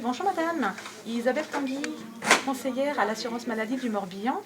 Bonjour madame, Isabelle Tanguy, conseillère à l'assurance maladie du Morbihan.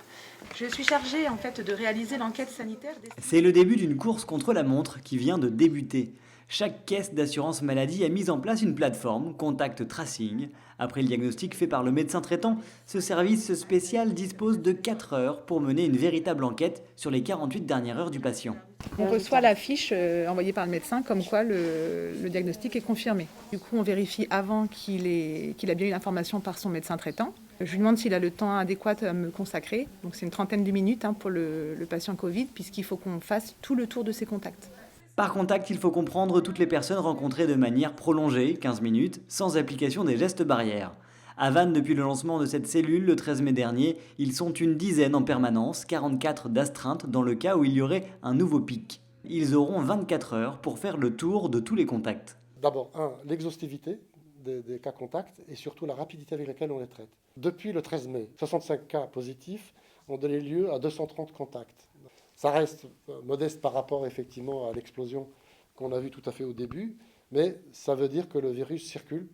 Je suis chargée en fait de réaliser l'enquête sanitaire. C'est le début d'une course contre la montre qui vient de débuter. Chaque caisse d'assurance maladie a mis en place une plateforme, Contact Tracing. Après le diagnostic fait par le médecin traitant, ce service spécial dispose de 4 heures pour mener une véritable enquête sur les 48 dernières heures du patient. On reçoit la fiche envoyée par le médecin comme quoi le diagnostic est confirmé. Du coup, on vérifie avant qu'il a bien eu l'information par son médecin traitant. Je lui demande s'il a le temps adéquat à me consacrer. Donc c'est une trentaine de minutes pour le patient Covid, puisqu'il faut qu'on fasse tout le tour de ses contacts. Par contact, il faut comprendre toutes les personnes rencontrées de manière prolongée, 15 minutes, sans application des gestes barrières. À Vannes, depuis le lancement de cette cellule le 13 mai dernier, ils sont une dizaine en permanence, 44 d'astreinte dans le cas où il y aurait un nouveau pic. Ils auront 24 heures pour faire le tour de tous les contacts. D'abord, l'exhaustivité des cas contacts et surtout la rapidité avec laquelle on les traite. Depuis le 13 mai, 65 cas positifs ont donné lieu à 230 contacts. Ça reste modeste par rapport effectivement à l'explosion qu'on a vue tout à fait au début, mais ça veut dire que le virus circule,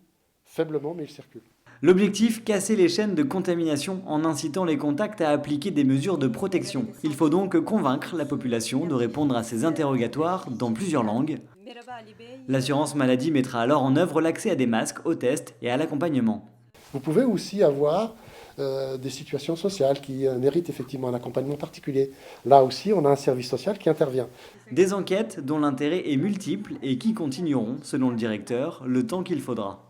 faiblement mais il circule. L'objectif, casser les chaînes de contamination en incitant les contacts à appliquer des mesures de protection. Il faut donc convaincre la population de répondre à ces interrogatoires dans plusieurs langues. L'assurance maladie mettra alors en œuvre l'accès à des masques, aux tests et à l'accompagnement. Vous pouvez aussi avoir des situations sociales qui méritent effectivement un accompagnement particulier. Là aussi, on a un service social qui intervient. Des enquêtes dont l'intérêt est multiple et qui continueront, selon le directeur, le temps qu'il faudra.